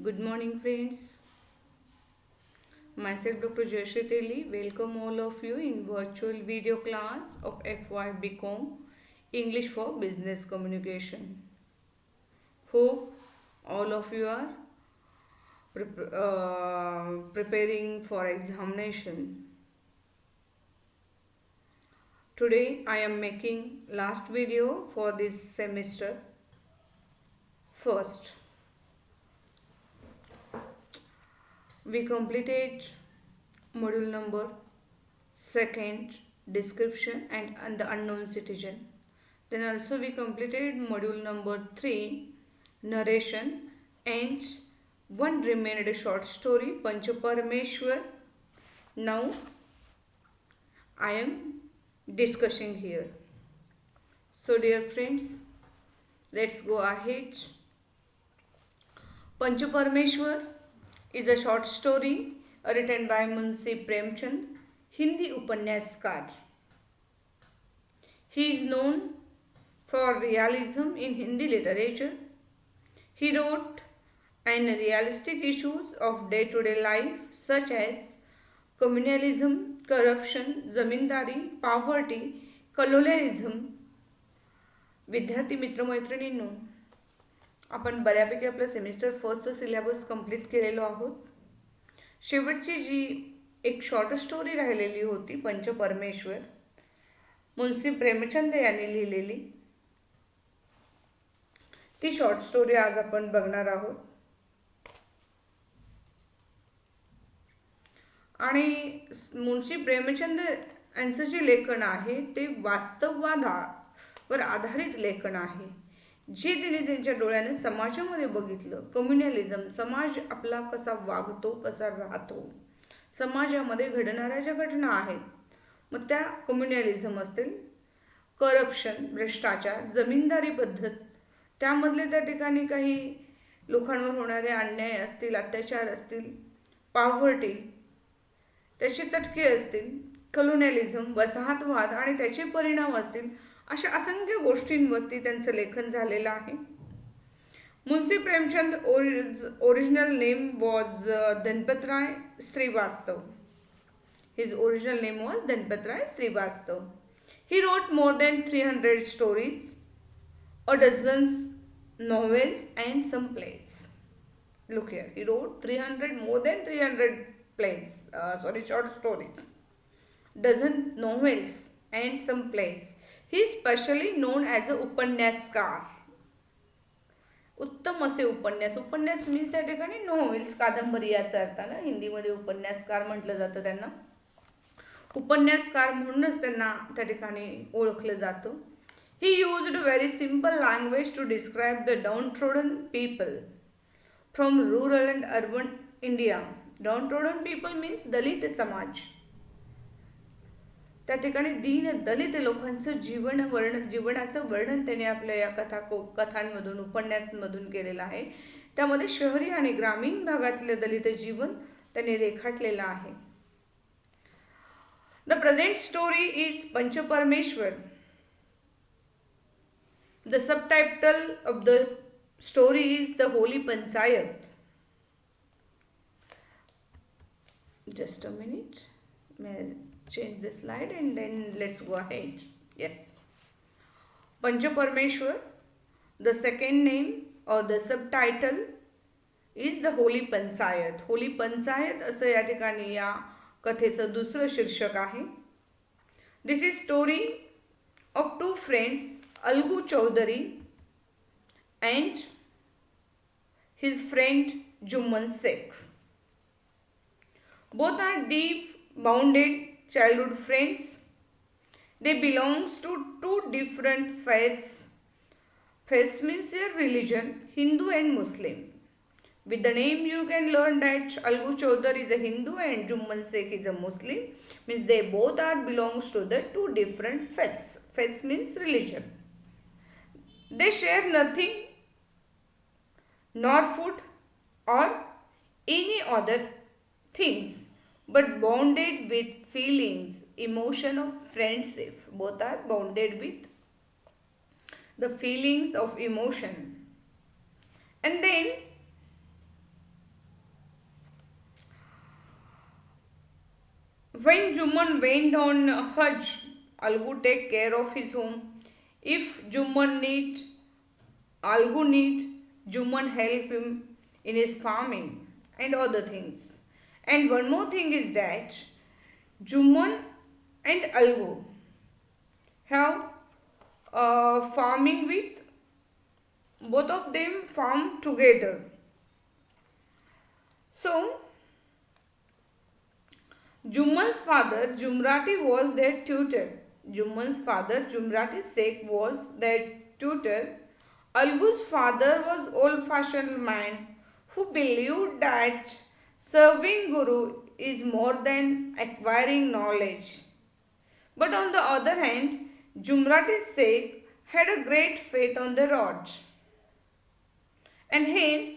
Good morning, friends. Myself, Dr. Jayashri Teli, welcome all of you in virtual video class of FY BCom English for Business Communication. Hope all of you are preparing for examination. Today, I am making last video for this semester. First, we completed module number second, description and the unknown citizen. Then also we completed module number 3, narration, and one remained a short story, Panch Parameshwar. Now I am discussing here. So dear friends, let's go ahead. Panch Parameshwar is a short story written by Munshi Premchand, Hindi Upanyaskar. He is known for realism in Hindi literature. He wrote on realistic issues of day-to-day life such as communalism, corruption, zamindari, poverty, colonialism. विद्यार्थी मित्रमैत्रिणींनो, आपण बऱ्यापैकी आपलं semester फर्स्टचं syllabus complete केलेलो आहोत. शेवटची जी एक short story राहिलेली होती पंच परमेश्वर, मुंशी प्रेमचंद यांनी लिहिलेली, ती शॉर्ट स्टोरी आज आपण बघणार आहोत. आणि मुंशी प्रेमचंद यांचं जे लेखन आहे ते वास्तववादावर आधारित लेखन आहे. जे त्यांनी त्यांच्या डोळ्याने समाजामध्ये बघितलं, कम्युनलिझम, समाज आपला कसा वागतो, कसा राहतो, समाजामध्ये घडणाऱ्या ज्या घटना आहेत, मग त्या कम्युनलिझम असतील, करप्शन, भ्रष्टाचार, जमीनदारी पद्धत, त्यामधले त्या ठिकाणी काही लोकांवर होणारे अन्याय असतील, अत्याचार असतील, पॉवर्टी, त्याचे चटके असतील, कलोनियलिझम, वसाहतवाद आणि त्याचे परिणाम असतील, अशा असंख्य गोष्टींवरती त्यांचं लेखन झालेलं आहे. Munshi Premchand original name was Dhanpat Rai Srivastava. His original name was Dhanpatrai Srivastav. He wrote more than 300 stories, a dozens novels and some plays. Look here, he wrote more than 300 plays, short stories, dozen novels and some plays. He is specially known as a Upanyaskar. उत्तम असे उपन्यास. उपन्यास means या ठिकाणी novels, कादंबरी याचा अर्थानं हिंदीमध्ये उपन्यासकार म्हटलं जातं त्यांना. उपन्यासकार म्हणूनच त्यांना त्या ठिकाणी ओळखलं जातं. He used very simple language to describe the downtrodden people from rural and urban India. Downtrodden people means Dalit samaj. त्या ठिकाणी दीन दलित लोकांचं जीवनाचं वर्णन त्याने आपल्या या कथांमधून, उपन्यासांमधून केलेलं आहे. त्यामध्ये शहरी आणि ग्रामीण भागातले दलित जीवन त्याने रेखाटलेलं आहे. The present story is Panch Parameshwar. The subtitle of the story is The Holy Panchayat. Just a minute. May I change the slide and then let's go ahead. Yes. Panch Parameshwar. The second name or the subtitle is The Holy Panchayat. Holy Panchayat असं या ठिकाणी या कथेचं दुसरं शीर्षक आहे. This is story of two friends, Algu Chaudhary and his friend Jumman Sheikh. Both are deep bounded childhood friends. They belongs to two different faiths. Faiths means their religion, Hindu and Muslim. With the name you can learn that Algu Chaudhary is a Hindu and Jumman Sheikh is a Muslim. Means they both are belongs to the two different faiths. Faiths means religion. They share nothing, nor food or any other things, but bonded with feelings, emotion of friendship. Both are bonded with the feelings of emotion. And then When Juman went on Hajj, Algu take care of his home. If Juman need, Algu need, Juman help him in his farming and other things. And one more thing is that Juman and Algu have farming with both of them farm together. So Juman's father Jumrati was their tutor. Juman's father Jumrati Sheikh was their tutor. Algu's father was old-fashioned man who believed that serving Guru is more than acquiring knowledge. But on the other hand, Jumrati Sheikh had a great faith on the Lord. And hence,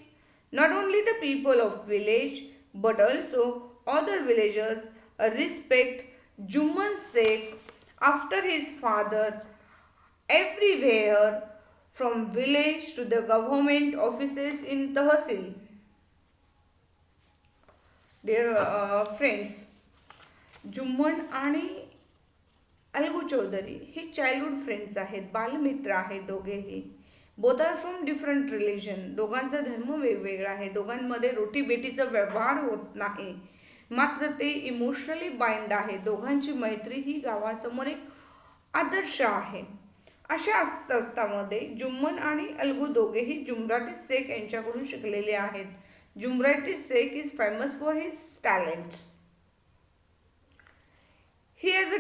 not only the people of village but also other villagers respect Juman Sheikh after his father everywhere from village to the government offices in Tahsil. Dear friends, Jumman आणि अलगू चौधरी हे childhood friends आहेत, बालमित्र आहेत दोघेही. Both are from different religion. दोघांचा धर्म वेगवेगळा आहे. दोघांमध्ये रोटीबेटीचा व्यवहार होत नाही, मात्र ते इमोशनली बाइंड आहे. दोघांची मैत्री ही गावासमोर एक आदर्श आहे. अशा अवस्थेमध्ये जुम्मन आणि अलगू दोघेही जुमराटी शेख यांच्याकडून शिकलेले आहेत. Jumrati Shaikh is famous for his talent. He has a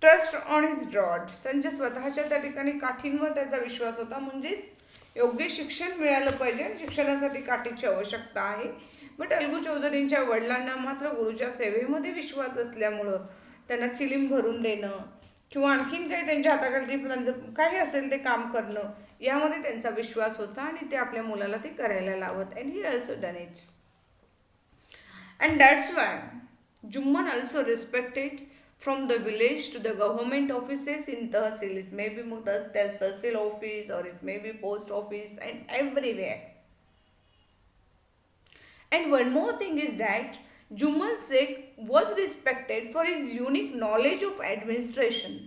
trust on his rod. त्यांच्या स्वतःच्या त्या ठिकाणी काठींवर त्याचा विश्वास होता. म्हणजेच योग्य शिक्षण मिळालं पाहिजे. शिक्षणासाठी काठीची आवश्यकता आहे. बट अलगू चौधरींच्या वडिलांना मात्र गुरुच्या सेवेमध्ये विश्वास असल्यामुळं त्यांना चिलीम भरून देणं किंवा आणखीन काही त्यांच्या हाताखाली त्यांचं काही असेल ते काम करणं यामध्ये त्यांचा विश्वास होता आणि ते आपल्या मुलाला ते करायला लावत. And he also done it. And that's why Jumman also respected from the village to the government offices in Tahsil. It may be Tahsil office or it may be post office and everywhere. And one more thing is that Juman Sheikh was respected for his unique knowledge of administration.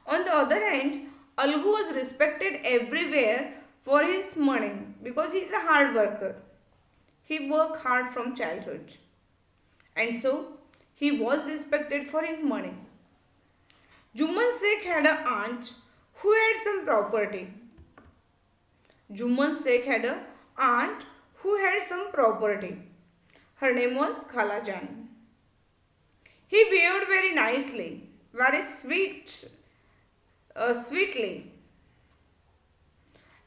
On the other hand, Algu was respected everywhere for his money because he is a hard worker. He worked hard from childhood. And so, he was respected for his money. Juman Sheikh had an aunt who had some property. Juman Sheikh had an aunt who had some property. Her name was Khala Jan. He behaved very nicely, very sweetly.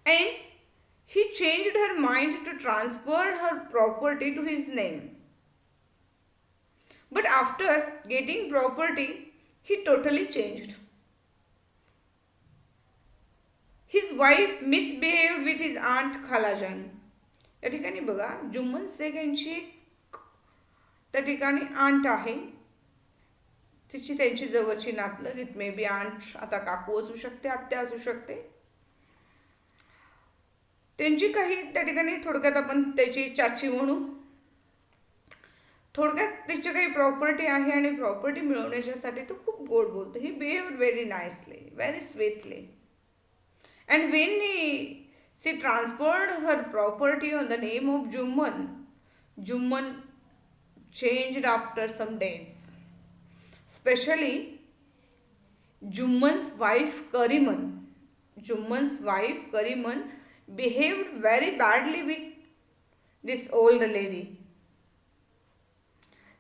And he changed her mind to transfer her property to his name. But after getting property, he totally changed. His wife misbehaved with his aunt Khalajan. या ठिकाणी बघा जुम्मन शेख यांची त्या ठिकाणी aunt आहे. तिची त्यांची जवळची नातलग. इट मे बी आंट, आता काकू असू शकते, आत्या असू शकते. त्यांची काही त्या ठिकाणी थोडक्यात आपण त्याची चाची म्हणू. थोडक्यात तिची काही प्रॉपर्टी आहे आणि प्रॉपर्टी मिळवण्यासाठी तो खूप गोड बोलतो. He behaved very nicely, very sweetly. And when she transferred her property on the name of Jumman, Jumman changed after some days. Especially Jumman's wife Kariman. Jumman's wife Kariman behaved very badly with this old lady.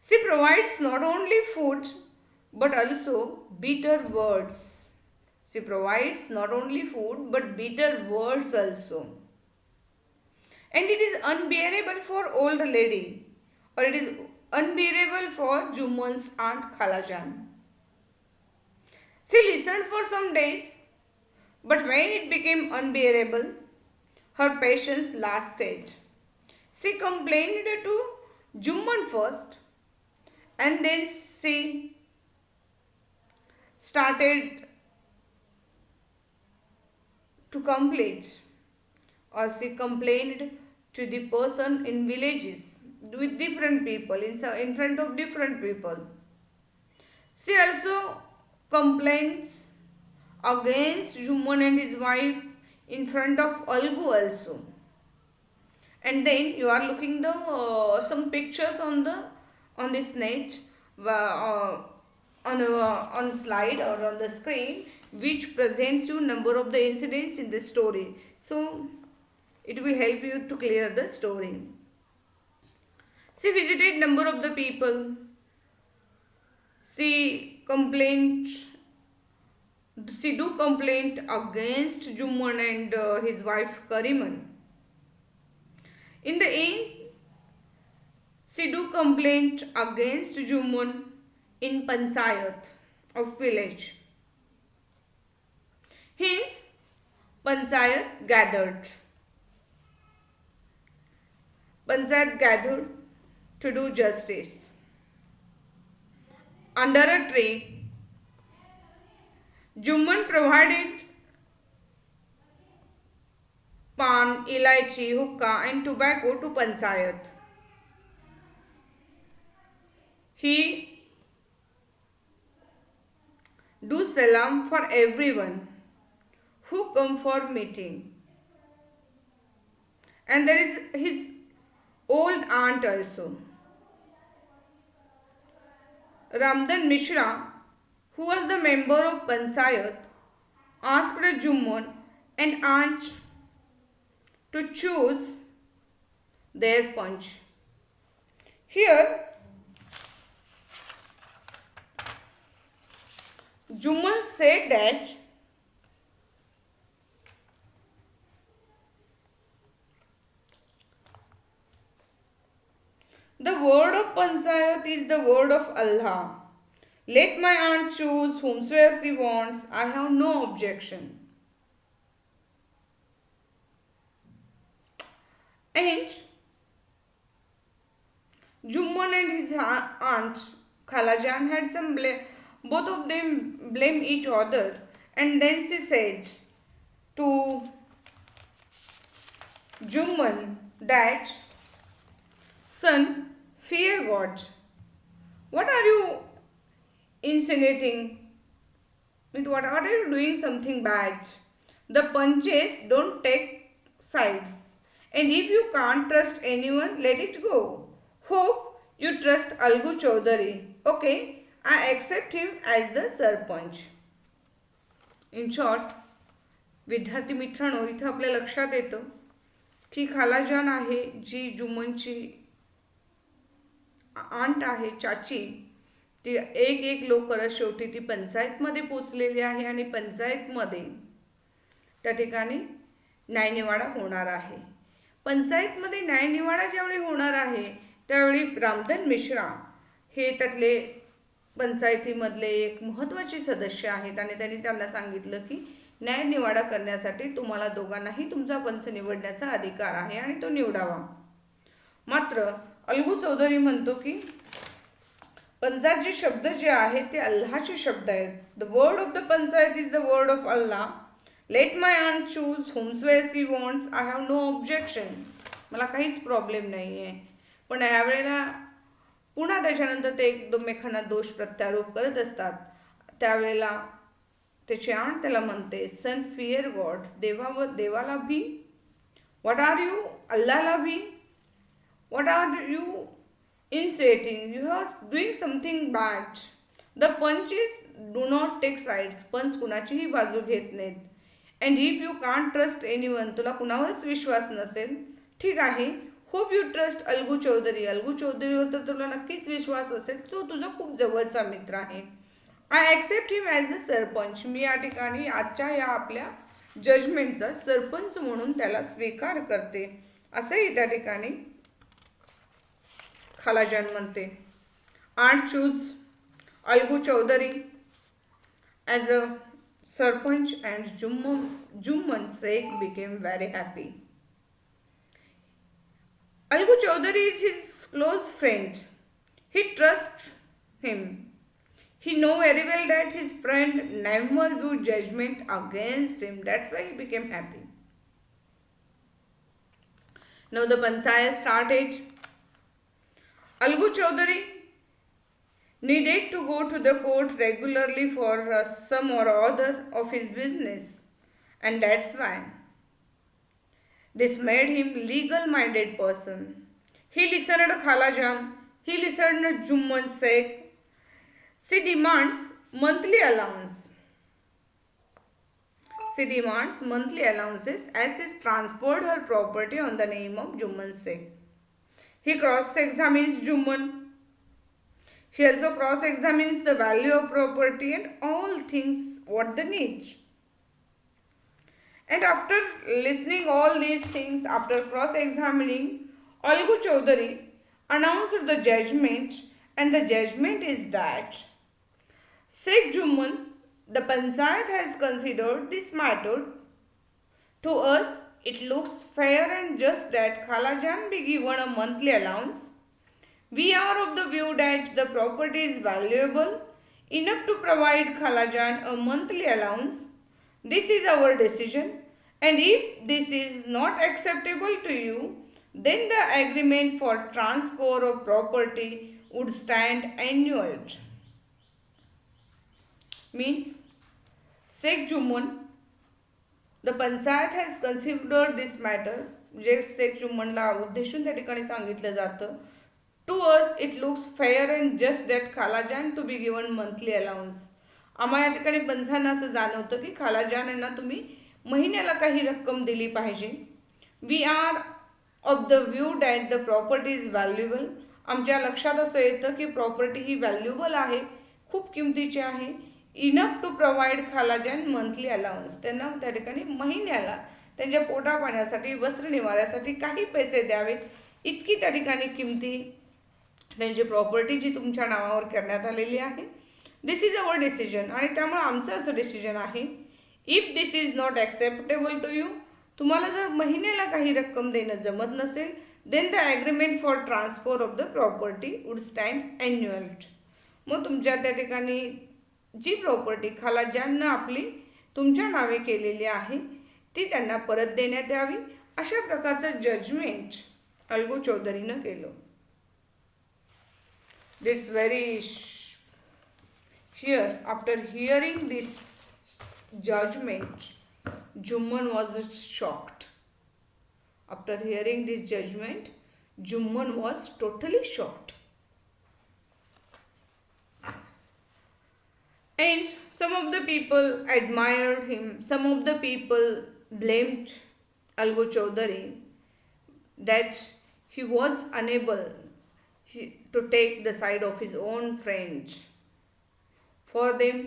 She provides not only food but also bitter words. She provides not only food but bitter words also. And it is unbearable for old lady, or it is unbearable for Jumman's aunt Khalajan. She listened for some days, but when it became unbearable, her patience lasted. She complained to Jumman first, and then she started to complete, or she complained to the person in villages with different people, in front of different people. She also complains against Juman and his wife in front of Algu also. And then you are looking the some pictures on this net on slide or on the screen, which presents you number of the incidents in the story. So it will help you to clear the story. She visited number of the people. She complained. She do complaint against Juman and his wife Kariman. In the end, she do complaint against Juman in Panchayat of village. Hence, Panchayat gathered. Panchayat gathered to do justice. Under a tree, Juman provided pan, elaichi, hookah and tobacco to Panchayat. He do salam for everyone who come for meeting. And there is his old aunt also. Ramdan Mishra, who was the member of Panchayat, asked Juman and aunt to choose their punch. Here, Juman said that the word of Panchayat is the word of Allah. Let my aunt choose whomsoever she wants. I have no objection. And Juman and his aunt Khalajan had some blame. Both of them blame each other. And then she said to Juman that, son, fear God. What are you insinuating? What are you doing something bad? The punches don't take sides. And if you can't trust anyone, let it go. Hope you trust Algu Chaudhary. Okay, I accept him as the sarpanch. In short, विद्यार्थी मित्रांनो, इथं आपल्या लक्षात येतं की खालाजान आहे जी जुमनची aunt आहे, चाची, ती एक एक लोक करत शेवटी ती पंचायतमध्ये पोचलेली आहे आणि पंचायतमध्ये त्या ठिकाणी न्यायनिवाडा होणार आहे. पंचायतमध्ये न्यायनिवाडा ज्यावेळी होणार आहे त्यावेळी रामधन मिश्रा हे त्यातले पंचायतीमधले एक महत्त्वाचे सदस्य आहेत आणि त्यांनी त्यांना सांगितलं की न्यायनिवाडा करण्यासाठी तुम्हाला दोघांनाही तुमचा पंच निवडण्याचा अधिकार आहे आणि तो निवडावा. मात्र अलगू चौधरी म्हणतो की पंचायतचे शब्द जे आहेत ते अल्लाहचे शब्द आहेत. The word of the panchayat is the word of Allah. Let my aunt choose whomsoever she wants. I have no objection. मला काहीच प्रॉब्लेम नाही आहे. पण यावेळेला पुन्हा त्याच्यानंतर ते एकमेकांना दोष प्रत्यारोप करत असतात. त्यावेळेला त्याची आंट त्याला म्हणते, सन फिअर गॉड. देवाला भी. What are you? अल्लाहला भी. What are you insinuating? You are doing something bad. The punches do not take sides. पंच कुणाचीही बाजू घेत नाहीत. And if you can't trust anyone, तुला कुणावरच विश्वास नसेल, ठीक आहे, hope you trust Algu Chaudhary. Algu चौधरीवर तर तुला नक्कीच विश्वास असेल, तो तुझा खूप जवळचा मित्र आहे. I accept him as the sarpanch. मी या ठिकाणी आजच्या या आपल्या जजमेंटचा सरपंच म्हणून त्याला स्वीकार करते, असंही त्या ठिकाणी खालाजान म्हणते. aunt choose Algu Chaudhary as a sarpanch and Jumman Sheikh became very happy. Algu Chaudhary is his close friend. He trusts him. He know very well that his friend never give judgment against him. That's why he became happy. Now the panchayat started. Algu Chaudhary needed to go to the court regularly for some or other of his business, and that's why this made him legal-minded person. He listened to Khalajan, he listened to Jumman Sheikh. She demands monthly allowance. She demands monthly allowances as she transferred her property on the name of Jumman Sheikh. He cross-examines Jumman. He also cross-examines the value of property and all things what they need. And after listening all these things, after cross-examining, Algu Chaudhary announced the judgment, and the judgment is that Sheikh Jumman, the Panchayat has considered this matter. To us, it looks fair and just that Khalajan be given a monthly allowance. We are of the view that the property is valuable enough to provide Khalajan a monthly allowance. This is our decision, and if this is not acceptable to you, then the agreement for transfer of property would stand annulled. Means Sheikh Jumman, the Panchayat has considered this matter. जे शेख जुम्मनला उद्देशून त्या ठिकाणी सांगितलं जातं. To us it looks fair and just that Khalajan to be given monthly allowance. आम्हाला या ठिकाणी पंचांना असं जाणवतं की खालाजान यांना तुम्ही महिन्याला काही रक्कम दिली पाहिजे. We are of the view that the property is valuable. आमच्या लक्षात असं येतं की प्रॉपर्टी ही व्हॅल्युएबल आहे, खूप किमतीची आहे. इनफ टू प्रोव्हाइड खालाजान मंथली अलाउन्स. त्यांना त्या ठिकाणी महिन्याला त्यांच्या पोटा पाण्यासाठी, वस्त्र निवाऱ्यासाठी काही पैसे द्यावेत इतकी त्या ठिकाणी किमती त्यांची प्रॉपर्टी जी तुमच्या नावावर करण्यात आलेली आहे. This is our decision. आणि त्यामुळे आमचं असं डिसिजन आहे, if this is not acceptable to you, तुम्हाला जर महिन्याला काही रक्कम देणं जमत नसेल, then the agreement for transfer of the property would stand annulled. मग तुमच्या त्या ठिकाणी जी प्रॉपर्टी खालाजांना आपली तुमच्या नावे केलेली आहे ती त्यांना परत देण्यात यावी, अशा प्रकारचं जजमेंट अलगू चौधरीनं केलं. This very here after hearing this judgment, Jumman was shocked. After hearing this judgment, Jumman was totally shocked. And some of the people admired him, some of the people blamed Algu Chaudhary that he was unable to take the side of his own friends. For them,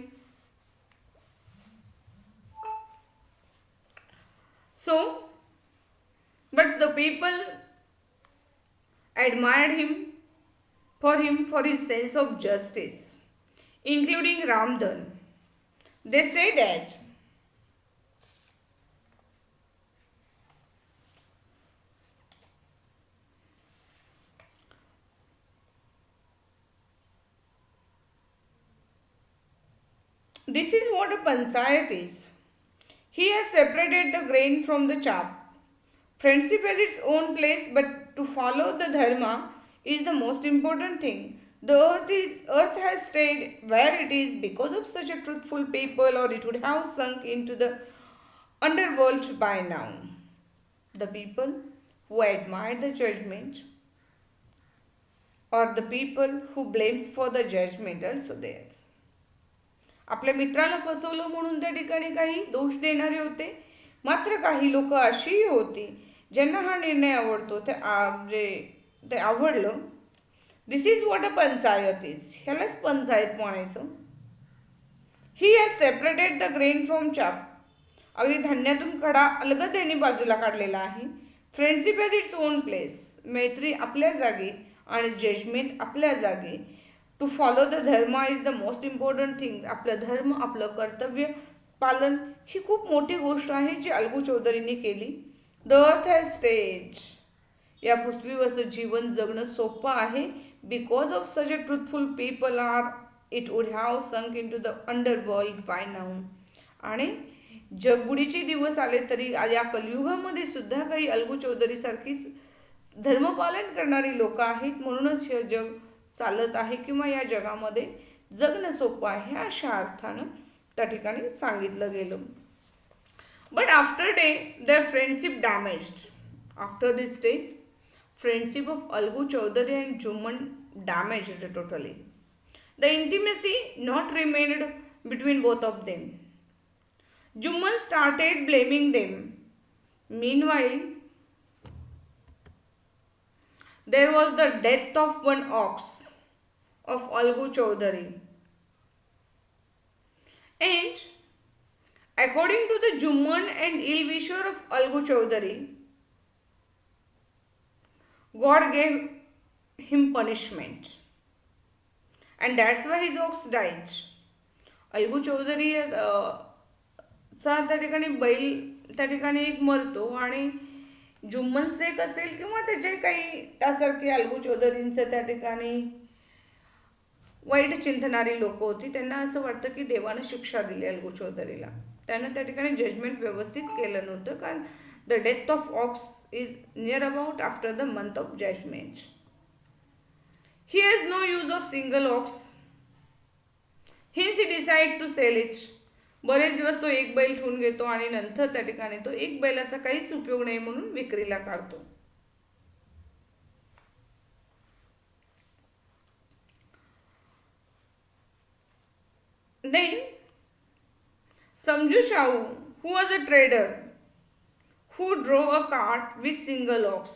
but the people admired him for his sense of justice, including Ramdan. They say that this is what a panchayat is. He has separated the grain from the chaff. Friendship has its own place, but to follow the dharma is the most important thing. The earth has stayed where it is because of such a truthful people, or it would have sunk into the underworld by now. The people who admire the judgment, or the people who blames for the judgment, also there. आपल्या मित्राला फसवलं म्हणून त्या ठिकाणी काही दोष देणारे होते, मात्र काही लोक अशीही होती ज्यांना हा निर्णय आवडतो, ते आवडलं. This is what a panchayat is. ह्यालाच पंचायत म्हणायचं. He has separated the grain from chaff. अगदी धान्यातून कडा अलगदेने बाजूला काढलेला आहे. Friendship has its own place. मैत्री आपल्या जागी आणि जजमेंट आपल्या जागी. To follow the dharma is the most important thing. आपलं धर्म, आपलं कर्तव्य पालन ही खूप मोठी गोष्ट आहे जी अलगू चौधरीने केली. The earth has stayed. या पृथ्वीवरचं जीवन जगणं सोपं आहे. Because of such a truthful people or it would have sunk in to the underworld by now. आणि जगबुडीचे दिवस आले तरी या कलियुगामध्ये सुद्धा काही अलगू चौधरी सारखी धर्मपालन करणारी लोक आहेत. म्हणूनच हे जग चालत आहे किंवा या जगामध्ये जगणं सोपं आहे अशा अर्थानं त्या ठिकाणी सांगितलं गेलं. But after day their friendship damaged. After this day friendship of Algu Chaudhary and Juman damaged totally. The intimacy not remained between both of them. Juman started blaming them. Meanwhile, there was the death of one ox of Algu Chaudhary. And according to the Juman and ill-wisher of Algu Chaudhary, God gave him punishment. And that's why his ox died. Algu Chaudhary चा त्या ठिकाणी बैल त्या ठिकाणी एक मरतो आणि जुम्मन शेख असेल किंवा त्याचे काही त्यासारखे अलगू चौधरींचं त्या ठिकाणी वाईट चिंतणारी लोक होती. त्यांना असं वाटतं की देवानं शिक्षा दिली अलगू चौधरीला. त्यानं त्या ठिकाणी जजमेंट व्यवस्थित केलं नव्हतं कारण the death of aux is near about after the month of judgment. He has no use of single ox. Hence he decided to sell it. बरेच दिवस तो एक बैल ठेवून घेतो आणि नंतर त्या ठिकाणी तो एक बैलाचा काहीच उपयोग नाही म्हणून विक्रीला काढतो. Then Samju Shahu, who was a trader, who drove a cart with single ox.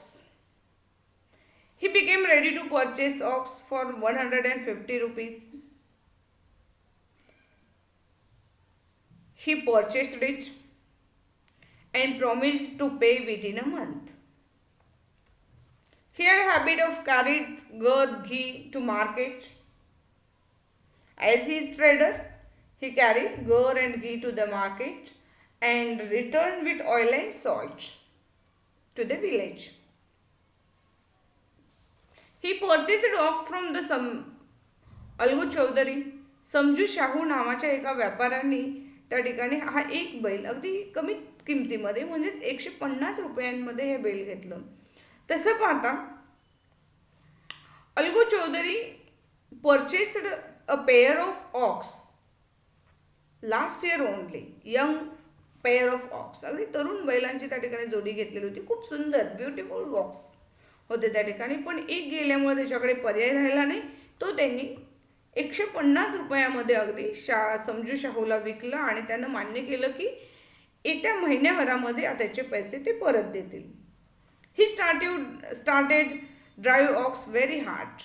He became ready to purchase ox for 150 rupees. He purchased it and promised to pay within a month. He had a habit of carried ghee to market. As he is trader, he carried ghee and ghee to the market and returned with oil and salt to the village. He purchased ox from the Algu Chaudhary. समजू शाहू नावाच्या एका व्यापाऱ्यांनी त्या ठिकाणी हा एक बैल अगदी कमी किमतीमध्ये म्हणजेच 150 रुपयांमध्ये हे बैल घेतलं. तसं पाहता Algu Chaudhary purchased a pair of ox last year only. Young pair of ox, अगदी तरुण बैलांची त्या ठिकाणी जोडी घेतलेली होती. खूप सुंदर ब्युटिफुल ऑक्स होते त्या ठिकाणी. पण एक गेल्यामुळे त्याच्याकडे पर्याय राहिला नाही. तो त्यांनी 150 रुपयामध्ये अगदी समजू शाहूला विकला आणि त्यानं मान्य केलं की येत्या महिन्याभरामध्ये त्याचे पैसे ते परत देतील. He started drive ox very hard.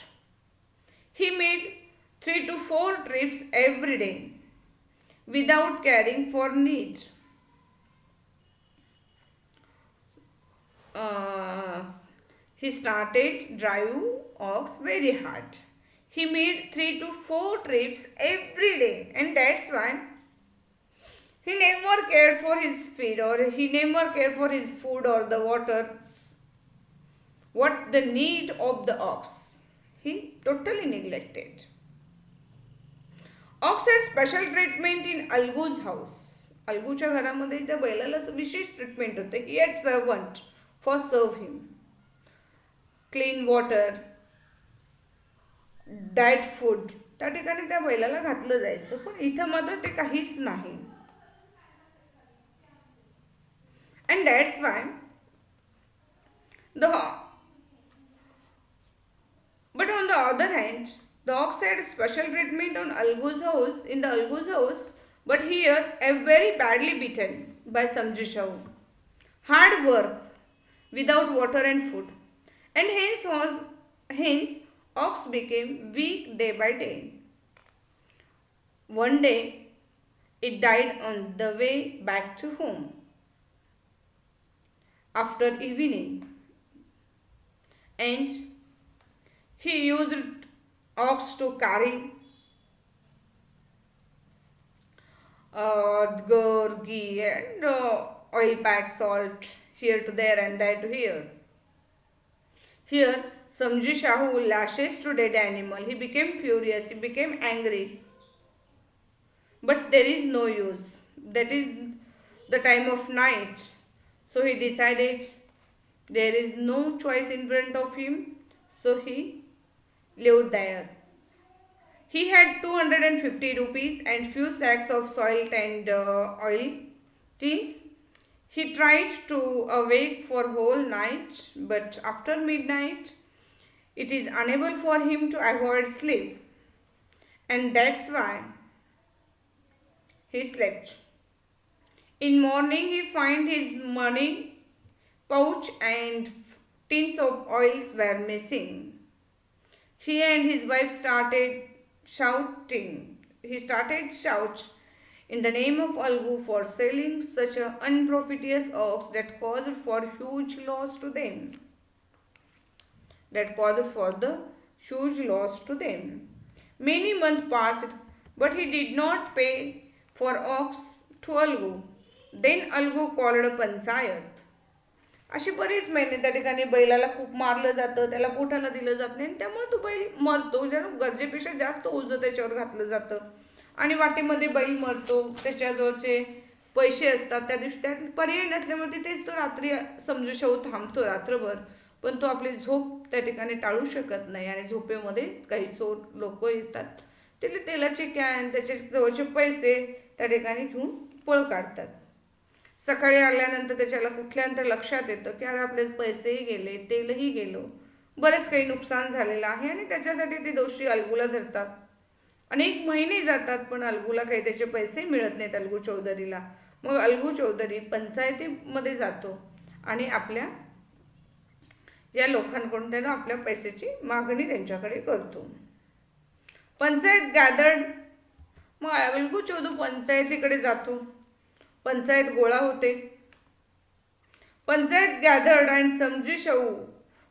He made 3 to 4 trips every day without caring for needs. He started drive ox very hard. He made 3 to 4 trips every day, and that's why he never cared for his feed, or he never cared for his food or the water, what the need of the ox. He totally neglected. Ox had special treatment in Algu's house. अलगूच्या घरामध्ये त्या बैलाला विशेष treatment होते. He had servant for serve him. Clean water, diet food त्या ठिकाणी त्या बैलाला घातलं जायचं. पण इथं मात्र ते काहीच नाही. And that's why but on the other hand, the ox had special treatment on Algu's house, in the Algu's house, but here a very badly beaten by Samju Shahu. Hard work without water and food, and hence ox became weak day by day. One day it died on the way back to home after evening, and he used ox to carry ghee and oil packed salt here to there and there to here. Here Samju Shahu lashes to dead animal. He became furious, he became angry. But there is no use. That is the time of night. So he decided there is no choice in front of him. So he lived there. He had 250 rupees and few sacks of salt and oil tins. He tried to awake for whole night, but after midnight it is unable for him to avoid sleep, and that's why he slept. In morning he find his money pouch and tins of oils were missing. He and his wife started shouting. He started shout in the name of Algu for selling such an unprofitable ox that caused for huge loss to them. That caused for the huge loss to them. Many months passed, but he did not pay for ox to Algu. Then Algu called Panchayat. अशी बरीच महिने त्या ठिकाणी बैलाला खूप मारलं जातं, त्याला पोटाला दिलं जात नाही आणि त्यामुळे तो बैल मरतो. ज्यानं गरजेपेक्षा जास्त ओझं त्याच्यावर घातलं जातं आणि वाटेमध्ये बैल मरतो. त्याच्याजवळचे पैसे असतात, त्या दिवशी त्यात पर्याय नसल्यामुळे तिथेच तो रात्री समजू शव थांबतो रात्रभर. पण तो आपली झोप त्या ठिकाणी टाळू शकत नाही आणि झोपेमध्ये काही चोर लोक येतात. त्याला तेलाचे कॅन, त्याच्या जवळचे पैसे त्या ठिकाणी घेऊन पळ काढतात. सकाळी आल्यानंतर त्याच्याला कुठल्यानंतर लक्षात येतं की अरे आपले पैसेही गेले, तेलही गेलो, बरेच काही नुकसान झालेलं आहे आणि त्याच्यासाठी ते दोषी अलगूला धरतात. अनेक महिने जातात पण अलगूला काही त्याचे पैसे मिळत नाहीत अलगू चौधरीला. मग अलगू चौधरी पंचायतीमध्ये जातो आणि आपल्या या लोकांकडून त्यानं आपल्या पैशाची मागणी त्यांच्याकडे करतो. पंचायत गॅदर्ड. मग अलगू चौधरी पंचायतीकडे जातो. पंचायत गोळा होते. Panchayat gathered and Samjhu Sahu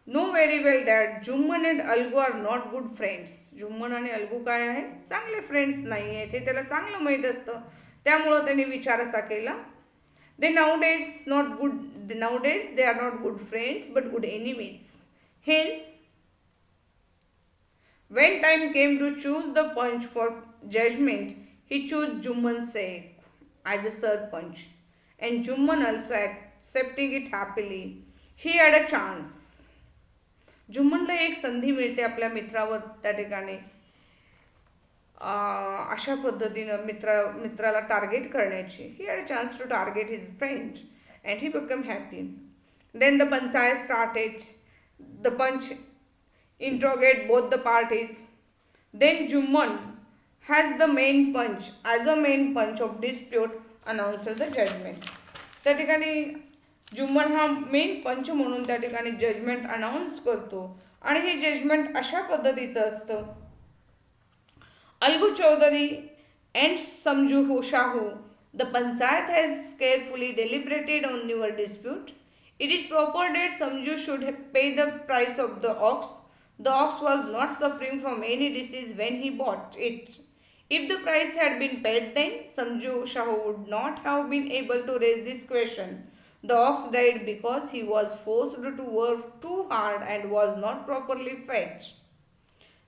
know very well that Jumman and Algu are not good friends. Jumman आणि अलगू काय आहे, चांगले फ्रेंड्स नाही आहेत, हे त्याला चांगलं माहीत असतं. त्यामुळं त्यांनी विचार असा केला, they nowadays they are not good friends but good enemies. Hence when time came to choose the Panch for judgment, he chose Jumman Sheikh as a Sarpanch, and Jumman also accepting it happily. He had a chance. जुम्मनला एक संधी मिळते आपल्या मित्रावर त्या ठिकाणी अशा पद्धतीनं मित्राला target करण्याची. He had a chance to target his friend and he become happy. Then the panchayat started. The panch interrogate both the parties. Then Jumman has the main punch as a main punch of dispute announces the judgment. त्या ठिकाणी जुम्मन हा main पंच म्हणून त्या ठिकाणी judgement announce करतो आणि हे judgement अशा पद्धतीचं असतं. Algu Chaudhary and Samju Shahu, the Panchayat has carefully deliberated on your dispute. It is proper that Samju should pay the price of the ox. The ox was not suffering from any disease when he bought it. If the price had been paid then, Samju Shahu would not have been able to raise this question. The ox died because he was forced to work too hard and was not properly fed.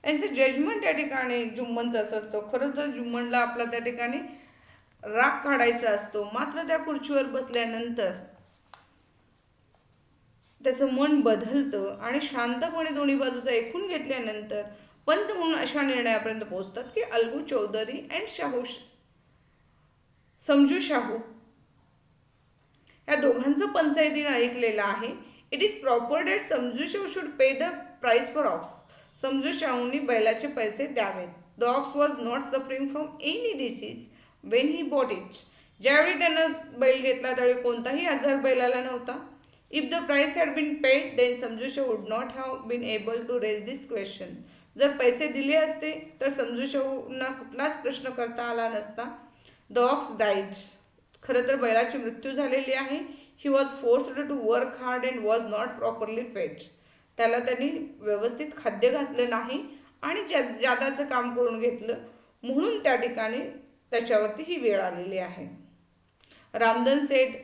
यांचं judgement त्या ठिकाणी जुम्मनचं असं असतं. खरं तर जुम्मनला आपला त्या ठिकाणी राग काढायचा असतो, मात्र त्या खुर्चीवर बसल्यानंतर त्याचं मन बदलतं आणि शांतपणे दोन्ही बाजूचं ऐकून घेतल्यानंतर पंच म्हणून अशा निर्णयापर्यंत पोहोचतात की अलगू चौधरी अँड समजू शाहू या दोघांचं पंचायतीनं ऐकलेलं आहे. It is proper that Samju Shahu should pay the price for ox. Samju शाहूंनी बैलाचे पैसे द्यावेत. The ox was not suffering from any disease when he bought it. ज्यावेळी त्यानं बैल घेतला त्यावेळी कोणताही आजार बैलाला नव्हता. If the price had been paid, then Samjusha would not have been able to raise this question. जर पैसे दिले असते तर समजूशाहूंना कुठलाच प्रश्न करता आला नसता. The ox died. खरं तर बैलाची मृत्यू झालेली आहे. He was forced to work hard and was not properly fed. त्याला त्यांनी व्यवस्थित खाद्य घातलं नाही आणि जादाचं काम करून घेतलं म्हणून त्या ठिकाणी त्याच्यावरती ही वेळ आलेली आहे. Ramdhan said,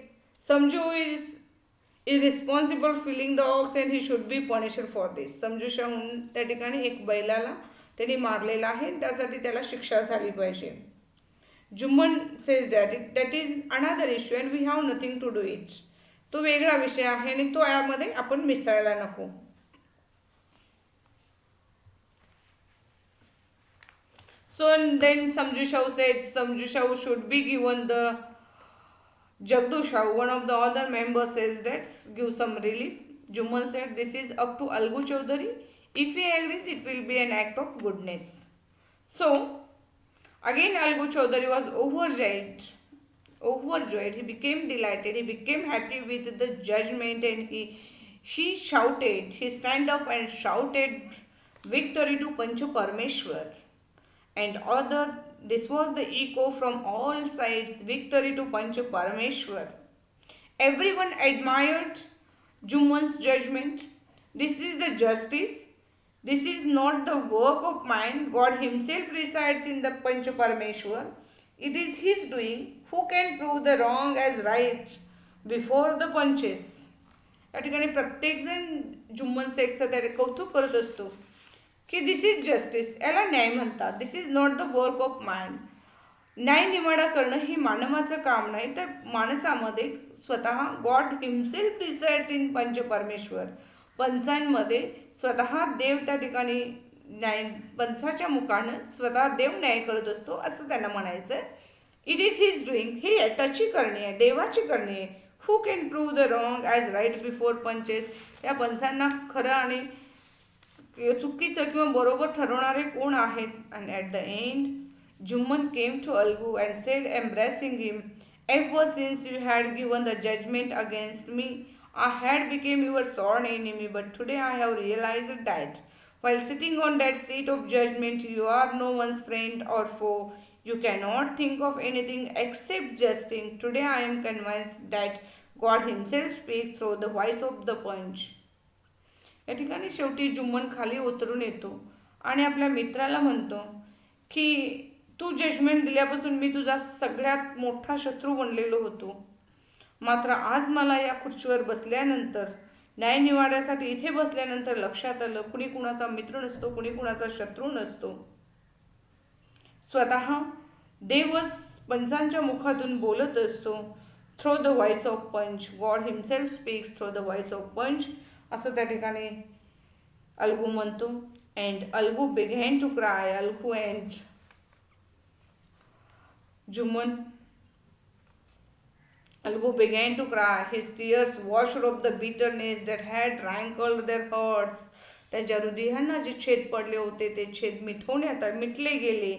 Samju is irresponsible filling the ox and he should be punished for this. समजू शाहून त्या ठिकाणी एक बैलाला त्यांनी मारलेला आहे, त्यासाठी त्याला शिक्षा झाली पाहिजे. Jumman says that is another issue and we have nothing to do it. तो वेगळा विषय आहे आणि तो यामध्ये आपण मिसळायला नको. So and then Samju Shah said Samju Shah should be given the Jagdu Shah. One of the other members says let's give some relief. Juman said this is up to Algu Chaudhary. If he agrees, it will be an act of goodness. So again Algu Chaudhary was overjoyed. He became delighted. He became happy with the judgment, and she shouted. He stand up and shouted victory to Panch Parameshwar. And other this was the echo from all sides, victory to Panch Parameshwar. Everyone admired Juman's judgment. This is the justice. This is not the work of mine. God Himself resides in the Panch Parameshwar. It is His doing. Who can prove the wrong as right before the punches? या ठिकाणी प्रत्येकजण जुम्मन शेखचं त्या कौतुक करत असतो की this is justice, याला न्याय म्हणतात. This is not the work of man. न्याय निवाडा करणं हे मानवाचं काम नाही, तर माणसामध्ये स्वतः गॉड हिमसेल्फ रिसाइड्स इन पंच परमेश्वर. पंचांमध्ये स्वतः देव त्या ठिकाणी न्याय, पंचाच्या मुखानं स्वतः देव न्याय करत असतो असं त्यांना म्हणायचं. It is his doing. ही त्याची करणी आहे, देवाची करणी आहे. Who can prove the wrong as right before panches. या पंचांना खरं आणि चुकीचं किंवा बरोबर ठरवणारे कोण आहेत. And at the end Juman came to Algu and said, embracing him, ever since you had given the judgment against me, I had become your sworn enemy, but today I have realized that while sitting on that seat of judgment, you are no one's friend or foe. You cannot think of anything except justice. Today I am convinced that God Himself speaks through the voice of the Panch. या ठिकाणी शेवटी जुम्मन खाली उतरून येतो आणि आपल्या मित्राला म्हणतो की तू जजमेंट दिल्यापासून मी तुझा सगळ्यात मोठा शत्रू बनलेलो होतो, मात्र आज मला या खुर्चीवर बसल्यानंतर, न्यायनिवाड्यासाठी इथे बसल्यानंतर लक्षात आलं कुणी कुणाचा मित्र नसतो, कुणी कुणाचा शत्रू नसतो. स्वतः देवच पंचांच्या मुखातून बोलत असतो. Through the voice of panch. God himself speaks through the voice of panch असं त्या ठिकाणी अलगू म्हणतो. And Algu began to cry. Algu and Juman. Algu began to cry. His tears washed off the bitterness that had rankled their hearts. त्यांच्या हृदयांना जे छेद पडले होते ते छेद मिटले गेले.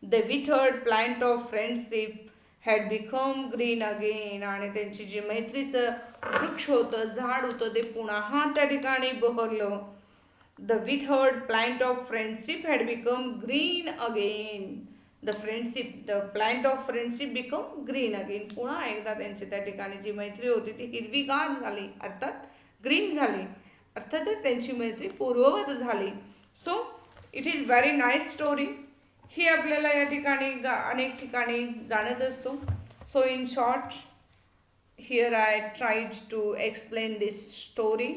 The withered plant of friendship had become green again. आणि त्यांची जी मैत्रीचं वृक्ष होतं, झाड होतं, ते पुन्हा त्या ठिकाणी बहरलं. The withered plant of friendship had become green again. The plant of friendship become green again. पुन्हा एकदा त्यांची त्या ठिकाणी जी मैत्री होती ती हिरवीगार झाली, अर्थात ग्रीन झाली. अर्थातच त्यांची मैत्री पूर्ववत झाली. So it is very nice story. ही आपल्याला या ठिकाणी अनेक ठिकाणी जाणत असतो. So in short here I tried to explain this story.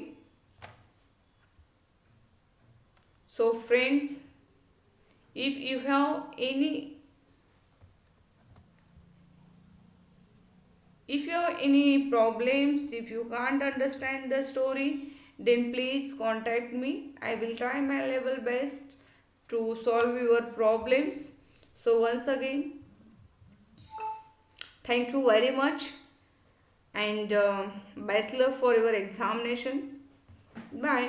So friends, if you have any problems, if you can't understand the story, then please contact me. I will try my level best to solve your problems. So once again, thank you very much, and best luck for your examination. Bye.